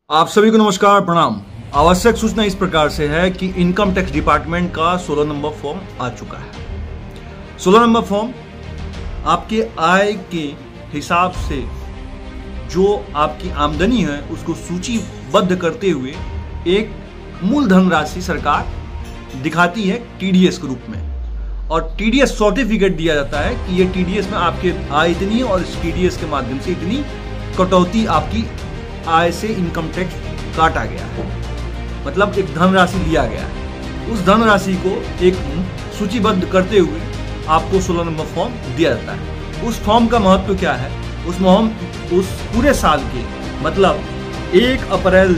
आप सभी को नमस्कार, प्रणाम। आवश्यक सूचना इस प्रकार से है कि इनकम टैक्स डिपार्टमेंट का 16 नंबर फॉर्म आ चुका है। 16 नंबर फॉर्म आपके आय के हिसाब से जो आपकी आमदनी है उसको सूचीबद्ध करते हुए एक मूलधन राशि सरकार दिखाती है टीडीएस के रूप में, और टीडीएस सर्टिफिकेट दिया जाता है कि ये टीडीएस में आपके आय इतनी है और इस टीडीएस के माध्यम से इतनी कटौती आपकी आय से इनकम टैक्स काटा गया है, मतलब एक धनराशि लिया गया है। उस धनराशि को एक सूचीबद्ध करते हुए आपको 16 नंबर फॉर्म दिया जाता है। उस फॉर्म का महत्व क्या है? उस पूरे साल के मतलब 1 अप्रैल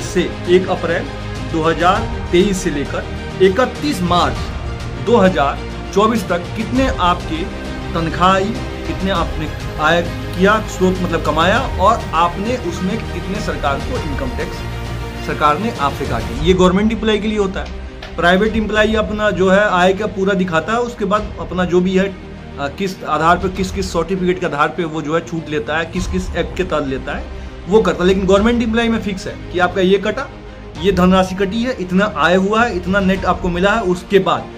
2023 से लेकर 31 मार्च 2024 तक कितने आपके तनख्वाही, कितने आपने आय किया, स्रोत मतलब कमाया, और आपने उसमें कितने सरकार को इनकम टैक्स सरकार ने आपसे काटे। ये गवर्नमेंट एम्प्लॉय के लिए होता है। प्राइवेट एम्प्लॉय अपना जो है आय का पूरा दिखाता है, उसके बाद अपना जो भी है किस आधार पर किस सर्टिफिकेट के आधार पे वो जो है छूट लेता है, किस एक्ट के तहत लेता है वो करता है। लेकिन गवर्नमेंट एम्प्लॉय में फिक्स है कि आपका ये कटा, ये धनराशि कटी है, इतना आय हुआ है, इतना नेट आपको मिला है, उसके बाद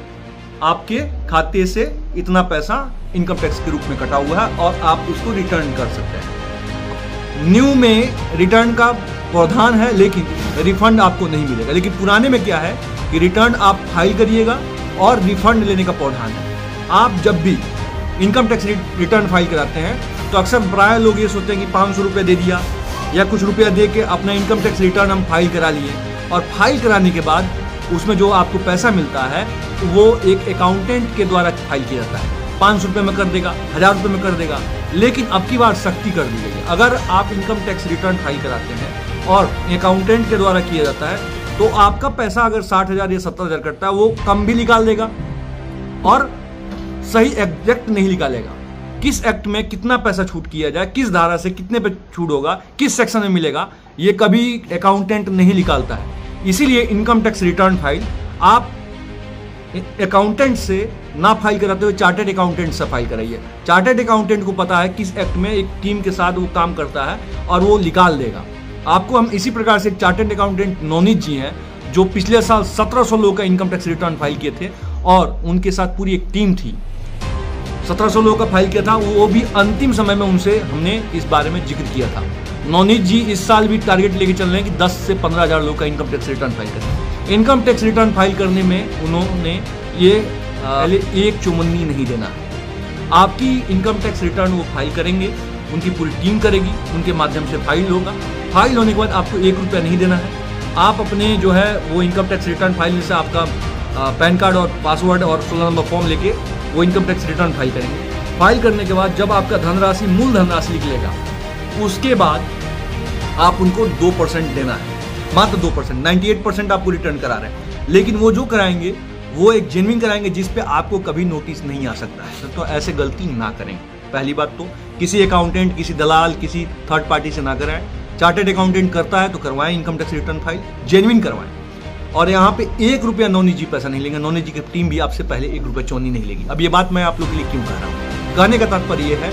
आपके खाते से इतना पैसा इनकम टैक्स के रूप में कटा हुआ है और आप उसको रिटर्न कर सकते हैं। न्यू में रिटर्न का प्रावधान है लेकिन रिफंड आपको नहीं मिलेगा। लेकिन पुराने में क्या है कि रिटर्न आप फाइल करिएगा और रिफंड लेने का प्रावधान है। आप जब भी इनकम टैक्स रिटर्न फाइल कराते हैं तो अक्सर प्राय लोग ये सोचते हैं कि 500 रुपये दे दिया या कुछ रुपया दे के अपना इनकम टैक्स रिटर्न हम फाइल करा लिए, और फाइल कराने के बाद उसमें जो आपको पैसा मिलता है वो एक अकाउंटेंट के द्वारा फाइल किया जाता है। 500 रुपये में कर देगा, 1000 रुपये में कर देगा। लेकिन अब की बार सख्ती कर दी गई है। अगर आप इनकम टैक्स रिटर्न फाइल कराते हैं और अकाउंटेंट के द्वारा किया जाता है तो आपका पैसा अगर 60,000 या 70,000 कटता है वो कम भी निकाल देगा और सही एग्जैक्ट नहीं निकालेगा। किस एक्ट में कितना पैसा छूट किया जाए, किस धारा से कितने पे छूट होगा, किस सेक्शन में मिलेगा, ये कभी अकाउंटेंट नहीं निकालता है। इसीलिए इनकम टैक्स रिटर्न फाइल आप अकाउंटेंट से ना फाइल कराते हुए चार्टर्ड अकाउंटेंट से फाइल कराइए। चार्टर्ड अकाउंटेंट को पता है किस एक्ट में एक टीम के साथ वो काम करता है और वो निकाल देगा आपको। हम इसी प्रकार से एक चार्टर्ड अकाउंटेंट नवनीत जी हैं जो पिछले साल 1700 लोगों का इनकम टैक्स रिटर्न फाइल किए थे और उनके साथ पूरी एक टीम थी। 1700 लोगों का फाइल किया था, वो भी अंतिम समय में उनसे हमने इस बारे में जिक्र किया था। नवनीत जी इस साल भी टारगेट लेके चल रहे हैं कि 10 से 15,000 लोगों का इनकम टैक्स रिटर्न फाइल करें। इनकम टैक्स रिटर्न फाइल करने में उन्होंने ये पहले एक चुमन्नी नहीं देना है। आपकी इनकम टैक्स रिटर्न वो फाइल करेंगे, उनकी पूरी टीम करेगी, उनके माध्यम से फाइल होगा। फाइल होने के बाद आपको 1 रुपया नहीं देना है। आप अपने जो है वो इनकम टैक्स रिटर्न फाइल से आपका पैन कार्ड और पासवर्ड और 16 नंबर फॉर्म लेके वो इनकम टैक्स रिटर्न फाइल करेंगे। फाइल करने के बाद जब आपका धनराशि मूल धनराशि निकलेगा उसके बाद आप उनको 2% देना है, मात्र 2%। 98% आपको रिटर्न करा रहे हैं, लेकिन वो जो कराएंगे वो एक जेन्युइन कराएंगे जिस पे आपको कभी नोटिस नहीं आ सकता है। तो ऐसे गलती ना करें। पहली बात तो किसी अकाउंटेंट, किसी दलाल, किसी थर्ड पार्टी से ना कराएं। चार्टर्ड अकाउंटेंट करता है तो करवाएं income tax return file, genuine करवाएं। और यहाँ पे 1 रुपया नवनीत जी पैसा नहीं लेंगे। नवनीत जी की टीम भी आपसे पहले 1 रुपया चौनी नहीं लेगी। अब ये बात मैं आप लोग के लिए क्यों कह रहा हूँ? कहने का तात्पर्य ये है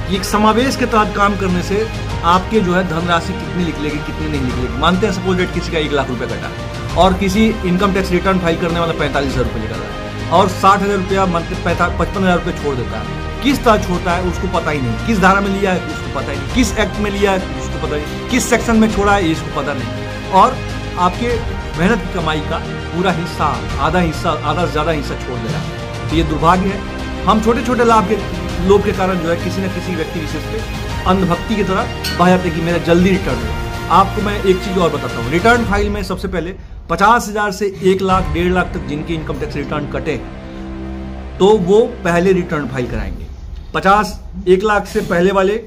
कि एक समावेश के तहत काम करने से आपके जो है धनराशि कितनी निकलेगी, कितनी नहीं निकलेगी। मानते हैं सपोज डेट किसी का 1 लाख रुपया कटा है और किसी इनकम टैक्स रिटर्न फाइल करने वाला 45,000 रुपये निकल रहा है और 60,000 रुपया 55,000 रुपये छोड़ देता है। किस तरह छोड़ता है उसको पता ही नहीं, किस धारा में लिया है उसको पता ही नहीं, किस एक्ट में लिया है उसको पता नहीं, किस सेक्शन में छोड़ा है इसको पता नहीं, और आपके मेहनत की कमाई का पूरा हिस्सा, आधा से ज़्यादा हिस्सा छोड़ दे रहा है। तो ये दुर्भाग्य है। हम छोटे छोटे लोभ के कारण जो है किसी न किसी व्यक्ति विशेष पे अंधभक्ति की तरह बह जाते कि मेरा जल्दी रिटर्न हो। आपको मैं एक चीज़ और बताता हूँ। रिटर्न फाइल में सबसे पहले 50,000 से 1 लाख 1.5 लाख तक जिनके इनकम टैक्स रिटर्न कटे तो वो पहले रिटर्न फाइल कराएंगे। 1 लाख से पहले वाले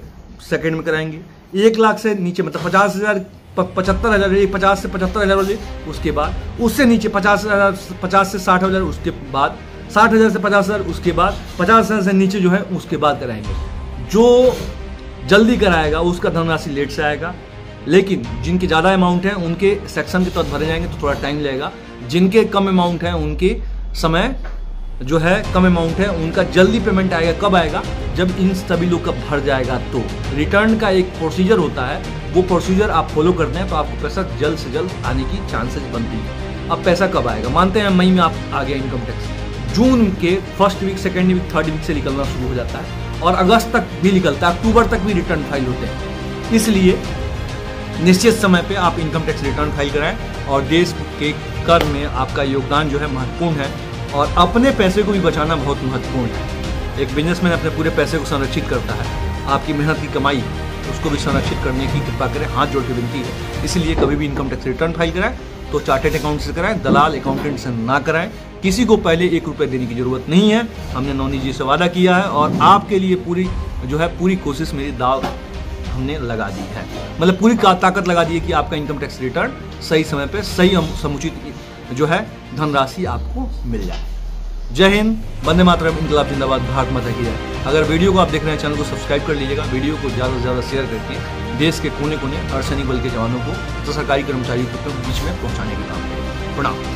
सेकंड में कराएंगे। 1 लाख से नीचे मतलब 50,000 75,000 50 से 75,000 वाले उसके बाद, उससे नीचे 50 से 60,000 उसके बाद, 60,000 से 50,000 उसके बाद, 50,000 से नीचे जो है उसके बाद कराएंगे। जो जल्दी कराएगा उसका धनराशि लेट से आएगा, लेकिन जिनके ज़्यादा अमाउंट है उनके सेक्शन के तहत भरे जाएंगे तो थोड़ा टाइम लगेगा। जिनके कम अमाउंट है उनके समय जो है कम अमाउंट है उनका जल्दी पेमेंट आएगा। कब आएगा? जब इन सभी लोग का भर जाएगा। तो रिटर्न का एक प्रोसीजर होता है वो प्रोसीजर आप फॉलो करते हैं तो आपको पैसा जल्द से जल्द आने की चांसेस बनती है। अब पैसा कब आएगा? मानते हैं मई में आप आ गया इनकम टैक्स, जून के first week, second week, third week से निकलना शुरू हो जाता है और अगस्त तक भी निकलता है, अक्टूबर तक भी रिटर्न फाइल होते हैं। इसलिए निश्चित समय पे आप इनकम टैक्स रिटर्न फाइल कराएं और देश के कर में आपका योगदान जो है महत्वपूर्ण है और अपने पैसे को भी बचाना बहुत महत्वपूर्ण है। एक बिजनेसमैन अपने पूरे पैसे को संरक्षित करता है, आपकी मेहनत की कमाई उसको भी संरक्षित करने की कृपा करें, हाथ जोड़ के विनती है। इसलिए कभी भी इनकम टैक्स रिटर्न फाइल कराएं तो चार्टेड अकाउंट से कराएं, दलाल अकाउंटेंट से ना कराएं। किसी को पहले 1 रुपये देने की जरूरत नहीं है। हमने नौनी जी से वादा किया है और आपके लिए पूरी कोशिश मेरी दाव हमने लगा दी है, मतलब पूरी ताकत लगा दी है कि आपका इनकम टैक्स रिटर्न सही समय पे सही समुचित धनराशि आपको मिल जाए। जय हिंद, वंदे मातरम, इनकलाब जिंदाबाद, भारत माता की जय। अगर वीडियो को आप देख रहे हैं, चैनल को सब्सक्राइब कर लीजिएगा। वीडियो को ज़्यादा से ज़्यादा शेयर करके देश के कोने कोने अर्धसैनिक बल के जवानों को तो सरकारी कर्मचारियों के बीच में पहुंचाने का काम करें। प्रणाम।